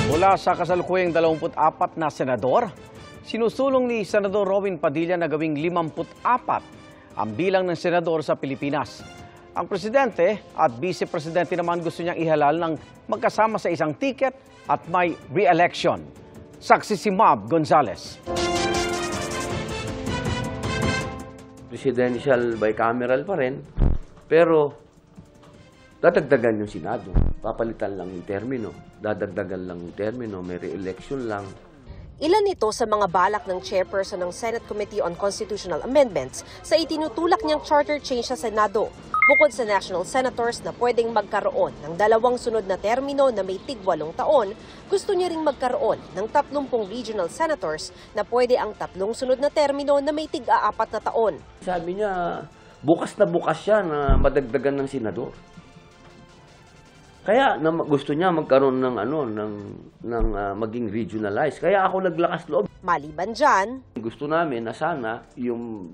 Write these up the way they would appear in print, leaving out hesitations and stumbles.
Mula sa kasalukuyang 24 na senador, sinusulong ni Senador Robin Padilla na gawing 54 ang bilang ng senador sa Pilipinas. Ang presidente at vice-presidente naman gusto niyang ihalal ng magkasama sa isang ticket at may re-election. Saksi si Mav Gonzales. Presidential bicameral pa rin, pero dadagdagan yung Senado. Papalitan lang yung termino. Dadagdagan lang yung termino. May re-election lang. Ilan ito sa mga balak ng chairperson ng Senate Committee on Constitutional Amendments sa itinutulak niyang charter change sa Senado. Bukod sa national senators na pwedeng magkaroon ng 2 sunod na termino na may tig-8 taon, gusto niya ring magkaroon ng 30 regional senators na pwede ang 3 sunod na termino na may tig-4 na taon. Sabi niya, bukas siya na madagdagan ng senador. Kaya gusto niya magkaroon ng maging regionalized. Kaya ako naglakas loob. Maliban dyan, Gusto namin na sana yung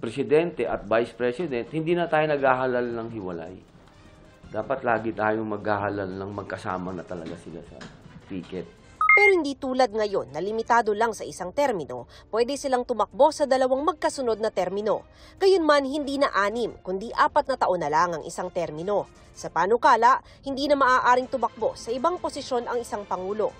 presidente at vice president, hindi na tayo naghahalal ng hiwalay. Dapat lagi tayong maghahalal ng magkasama na talaga sila sa ticket. pero hindi tulad ngayon na limitado lang sa isang termino, pwede silang tumakbo sa 2 magkasunod na termino. Gayunman, hindi na 6, kundi 4 na taon na lang ang isang termino. Sa panukala, hindi na maaaring tumakbo sa ibang posisyon ang isang pangulo.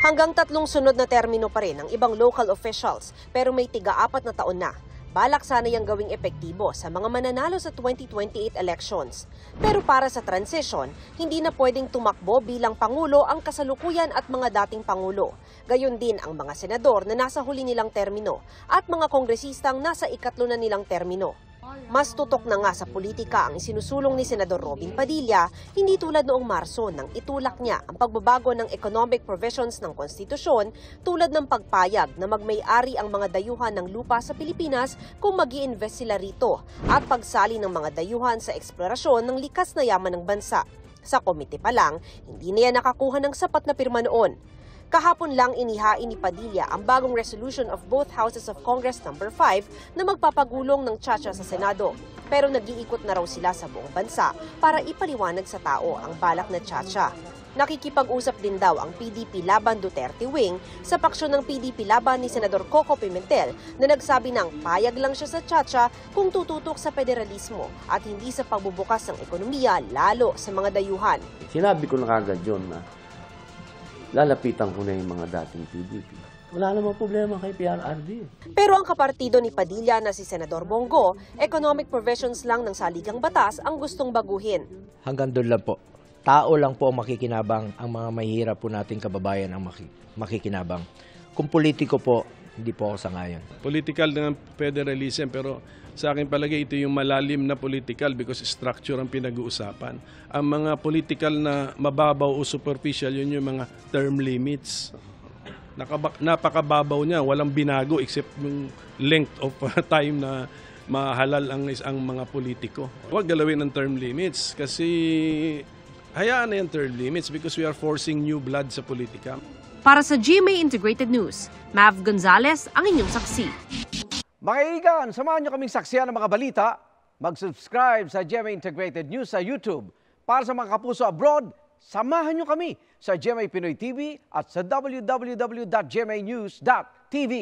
Hanggang 3 sunod na termino pa rin ang ibang local officials, pero may tig-4 na taon na. Balak sana yang gawing epektibo sa mga mananalo sa 2028 elections. Pero para sa transition, hindi na pwedeng tumakbo bilang Pangulo ang kasalukuyan at mga dating Pangulo. Gayon din ang mga senador na nasa huli nilang termino at mga kongresistang nasa 3 na nilang termino. Mas tutok na nga sa politika ang isinusulong ni Senador Robin Padilla, hindi tulad noong Marso nang itulak niya ang pagbabago ng economic provisions ng konstitusyon tulad ng pagpayag na magmay-ari ang mga dayuhan ng lupa sa Pilipinas kung mag-i-invest sila rito at pagsali ng mga dayuhan sa eksplorasyon ng likas na yaman ng bansa. Sa komite pa lang, hindi niya nakakuha ng sapat na pirma noon. Kahapon lang inihain ni Padilla ang bagong resolution of both Houses of Congress No. 5 na magpapagulong ng tsa-tsa sa Senado. Pero nag-iikot na raw sila sa buong bansa para ipaliwanag sa tao ang balak na tsa-tsa. Nakikipag-usap din daw ang PDP laban Duterte wing sa paksyon ng PDP laban ni Senador Coco Pimentel na nagsabi ng payag lang siya sa tsa-tsa kung tututok sa federalismo at hindi sa pagbubukas ng ekonomiya lalo sa mga dayuhan. Sinabi ko na kagad yun na lalapitan ko na yung mga dating PDP. Wala namang problema kay PRRD. Pero ang kapartido ni Padilla na si Senador Bongo, economic provisions lang ng saligang batas ang gustong baguhin. Hanggang doon lang po. Tao lang po ang makikinabang, ang mga mahihirap po nating kababayan ang makikinabang. Kung politiko po, hindi po ako sangayon. Political ng federalism, pero sa akin palagay ito yung malalim na political because structure ang pinag-uusapan. Ang mga political na mababaw o superficial, yun yung mga term limits. Napakababaw niya, walang binago except yung length of time na mahalal ang mga politiko. Huwag galawin ang term limits kasi hayaan na yung term limits because we are forcing new blood sa politika. Para sa GMA Integrated News, Mav Gonzales ang inyong saksi. Mga kaibigan, samahan niyo kaming saksiyan ng mga balita. Mag-subscribe sa GMA Integrated News sa YouTube. Para sa mga kapuso abroad, samahan niyo kami sa GMA Pinoy TV at sa www.gmanews.tv.